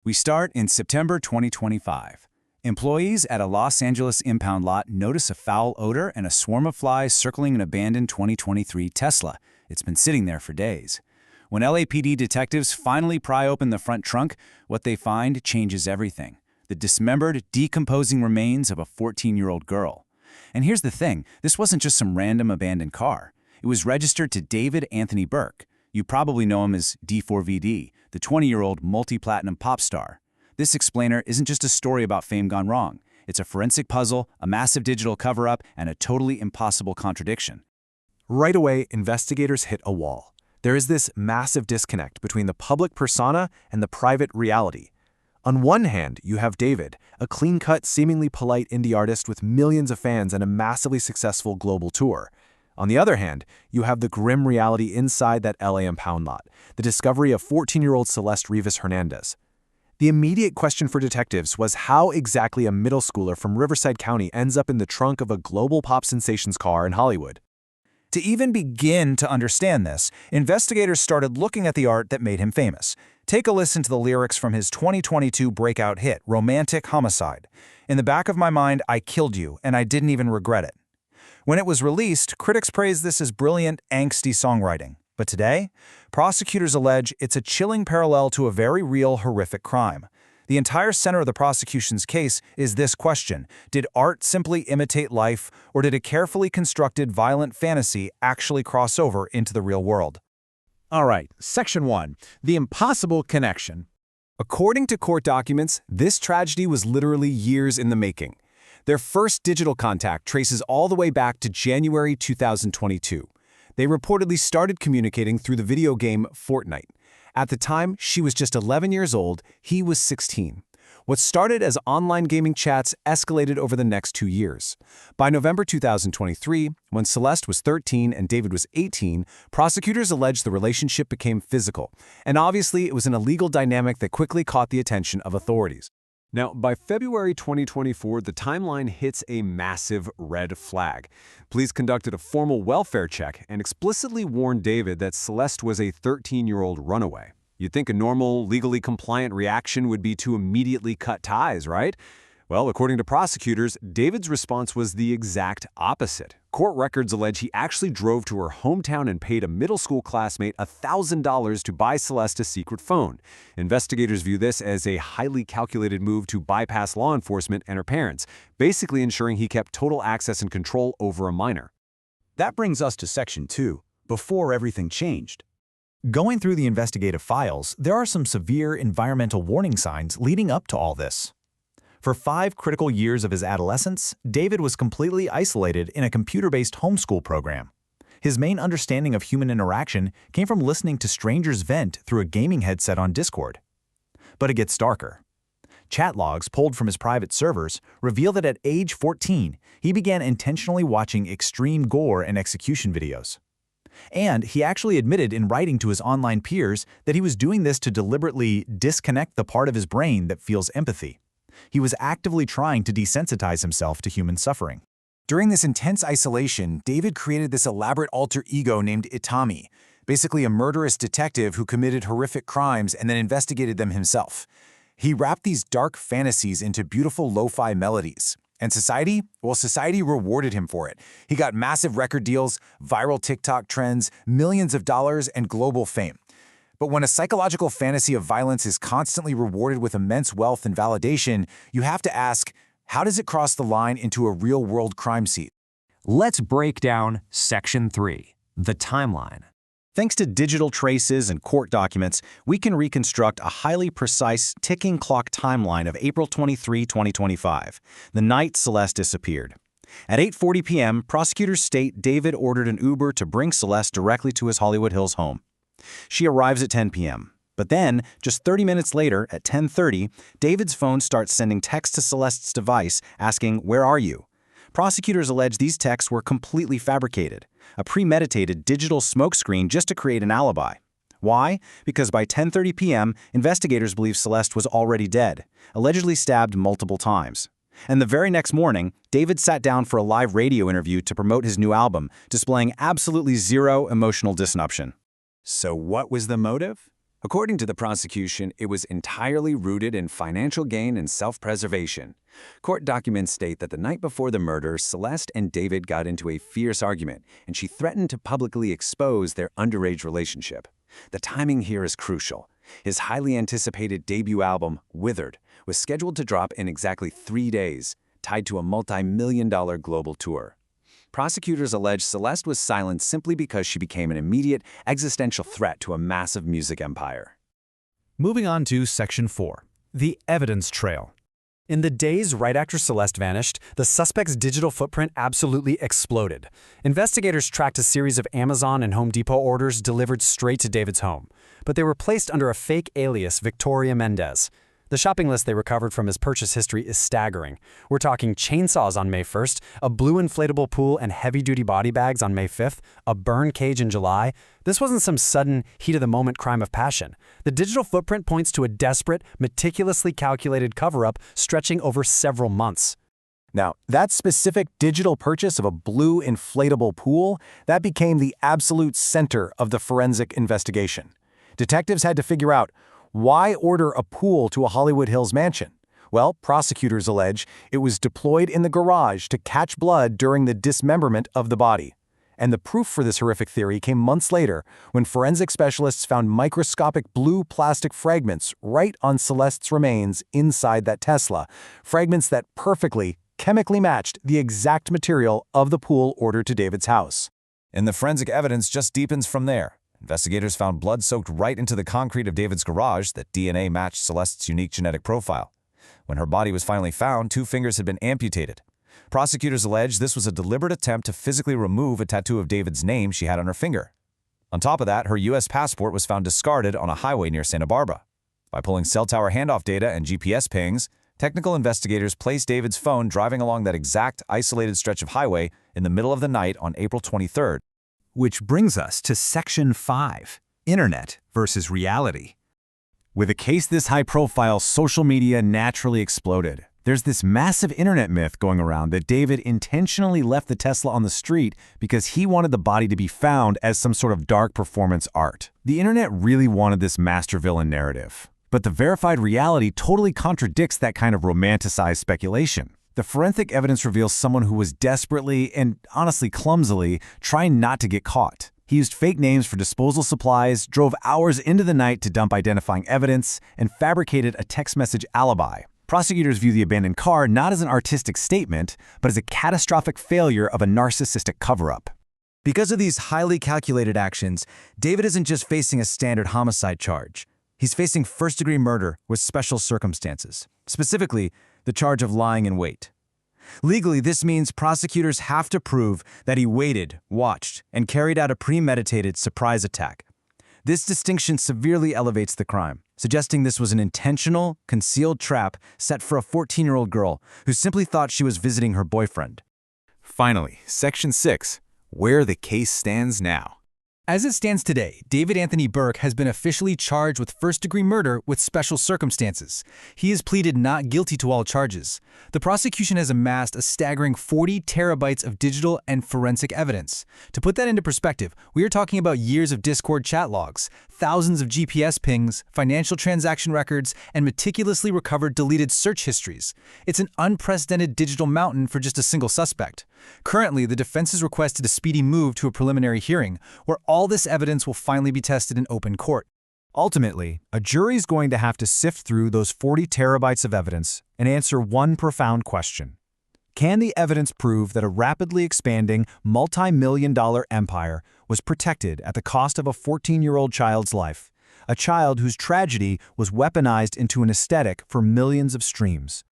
We start in September 2025. Employees at a Los Angeles impound lot notice a foul odor and a swarm of flies circling an abandoned 2023 Tesla. It's been sitting there for days. When LAPD detectives finally pry open the front trunk, what they find changes everything. The dismembered, decomposing remains of a 14-year-old girl. And here's the thing, this wasn't just some random abandoned car. It was registered to David Anthony Burke. You probably know him as D4vd, the 20-year-old multi-platinum pop star. This explainer isn't just a story about fame gone wrong. It's a forensic puzzle, a massive digital cover-up, and a totally impossible contradiction. Right away, investigators hit a wall. There is this massive disconnect between the public persona and the private reality. On one hand, you have David, a clean-cut, seemingly polite indie artist with millions of fans and a massively successful global tour. On the other hand, you have the grim reality inside that LA impound lot, the discovery of 14-year-old Celeste Rivas Hernandez. The immediate question for detectives was how exactly a middle schooler from Riverside County ends up in the trunk of a global pop sensation's car in Hollywood. To even begin to understand this, investigators started looking at the art that made him famous. Take a listen to the lyrics from his 2022 breakout hit, Romantic Homicide. In the back of my mind, I killed you, and I didn't even regret it. When it was released, critics praised this as brilliant, angsty songwriting. But today, prosecutors allege it's a chilling parallel to a very real, horrific crime. The entire center of the prosecution's case is this question: did art simply imitate life, or did a carefully constructed violent fantasy actually cross over into the real world? All right, Section 1, the impossible connection. According to court documents, this tragedy was literally years in the making. Their first digital contact traces all the way back to January 2022. They reportedly started communicating through the video game Fortnite. At the time, she was just 11 years old, he was 16. What started as online gaming chats escalated over the next 2 years. By November 2023, when Celeste was 13 and David was 18, prosecutors alleged the relationship became physical. And obviously, it was an illegal dynamic that quickly caught the attention of authorities. Now, by February 2024, the timeline hits a massive red flag. Police conducted a formal welfare check and explicitly warned David that Celeste was a 13-year-old runaway. You'd think a normal, legally compliant reaction would be to immediately cut ties, right? Well, according to prosecutors, David's response was the exact opposite. Court records allege he actually drove to her hometown and paid a middle school classmate $1,000 to buy Celeste a secret phone. Investigators view this as a highly calculated move to bypass law enforcement and her parents, basically ensuring he kept total access and control over a minor. That brings us to Section 2, before everything changed. Going through the investigative files, there are some severe environmental warning signs leading up to all this. For 5 critical years of his adolescence, David was completely isolated in a computer-based homeschool program. His main understanding of human interaction came from listening to strangers vent through a gaming headset on Discord. But it gets darker. Chat logs pulled from his private servers reveal that at age 14, he began intentionally watching extreme gore and execution videos. And he actually admitted in writing to his online peers that he was doing this to deliberately disconnect the part of his brain that feels empathy. He was actively trying to desensitize himself to human suffering. During this intense isolation, David created this elaborate alter ego named Itami, basically a murderous detective who committed horrific crimes and then investigated them himself. He wrapped these dark fantasies into beautiful lo-fi melodies. And society? Well, society rewarded him for it. He got massive record deals, viral TikTok trends, millions of dollars, and global fame. But when a psychological fantasy of violence is constantly rewarded with immense wealth and validation, you have to ask, how does it cross the line into a real-world crime scene? Let's break down Section 3, the timeline. Thanks to digital traces and court documents, we can reconstruct a highly precise ticking clock timeline of April 23, 2025, the night Celeste disappeared. At 8:40 p.m., prosecutors state David ordered an Uber to bring Celeste directly to his Hollywood Hills home. She arrives at 10 p.m. But then, just 30 minutes later, at 10:30, David's phone starts sending texts to Celeste's device asking, "Where are you?" Prosecutors allege these texts were completely fabricated, a premeditated digital smokescreen just to create an alibi. Why? Because by 10:30 p.m., investigators believe Celeste was already dead, allegedly stabbed multiple times. And the very next morning, David sat down for a live radio interview to promote his new album, displaying absolutely zero emotional disruption. So what was the motive? According to the prosecution, it was entirely rooted in financial gain and self-preservation. Court documents state that the night before the murder, Celeste and David got into a fierce argument, and she threatened to publicly expose their underage relationship. The timing here is crucial. His highly anticipated debut album, Withered, was scheduled to drop in exactly 3 days, tied to a multi-million-dollar global tour. Prosecutors allege Celeste was silent simply because she became an immediate, existential threat to a massive music empire. Moving on to Section 4. The evidence trail. In the days right after Celeste vanished, the suspect's digital footprint absolutely exploded. Investigators tracked a series of Amazon and Home Depot orders delivered straight to David's home, but they were placed under a fake alias, Victoria Mendez. The shopping list they recovered from his purchase history is staggering. We're talking chainsaws on May 1st, a blue inflatable pool and heavy-duty body bags on May 5th, a burn cage in July. This wasn't some sudden, heat-of-the-moment crime of passion. The digital footprint points to a desperate, meticulously calculated cover-up stretching over several months. Now, that specific digital purchase of a blue inflatable pool, that became the absolute center of the forensic investigation. Detectives had to figure out, why order a pool to a Hollywood Hills mansion? Well, prosecutors allege it was deployed in the garage to catch blood during the dismemberment of the body. And the proof for this horrific theory came months later when forensic specialists found microscopic blue plastic fragments right on Celeste's remains inside that Tesla, fragments that perfectly, chemically matched the exact material of the pool ordered to David's house. And the forensic evidence just deepens from there. Investigators found blood soaked right into the concrete of David's garage that DNA matched Celeste's unique genetic profile. When her body was finally found, 2 fingers had been amputated. Prosecutors allege this was a deliberate attempt to physically remove a tattoo of David's name she had on her finger. On top of that, her U.S. passport was found discarded on a highway near Santa Barbara. By pulling cell tower handoff data and GPS pings, technical investigators placed David's phone driving along that exact isolated stretch of highway in the middle of the night on April 23rd. Which brings us to Section 5, Internet versus Reality. With a case this high-profile, social media naturally exploded. There's this massive internet myth going around that David intentionally left the Tesla on the street because he wanted the body to be found as some sort of dark performance art. The internet really wanted this master-villain narrative. But the verified reality totally contradicts that kind of romanticized speculation. The forensic evidence reveals someone who was desperately and honestly clumsily trying not to get caught. He used fake names for disposal supplies, drove hours into the night to dump identifying evidence, and fabricated a text message alibi. Prosecutors view the abandoned car not as an artistic statement, but as a catastrophic failure of a narcissistic cover-up. Because of these highly calculated actions, David isn't just facing a standard homicide charge. He's facing first-degree murder with special circumstances. Specifically, the charge of lying in wait. Legally, this means prosecutors have to prove that he waited, watched, and carried out a premeditated surprise attack. This distinction severely elevates the crime, suggesting this was an intentional, concealed trap set for a 14-year-old girl who simply thought she was visiting her boyfriend. Finally, Section 6, where the case stands now. As it stands today, David Anthony Burke has been officially charged with first-degree murder with special circumstances. He has pleaded not guilty to all charges. The prosecution has amassed a staggering 40 terabytes of digital and forensic evidence. To put that into perspective, we are talking about years of Discord chat logs, thousands of GPS pings, financial transaction records, and meticulously recovered deleted search histories. It's an unprecedented digital mountain for just a single suspect. Currently, the defense has requested a speedy move to a preliminary hearing, where all this evidence will finally be tested in open court. Ultimately, a jury's going to have to sift through those 40 terabytes of evidence and answer one profound question. Can the evidence prove that a rapidly expanding, multi-million-dollar empire was protected at the cost of a 14-year-old child's life, a child whose tragedy was weaponized into an aesthetic for millions of streams?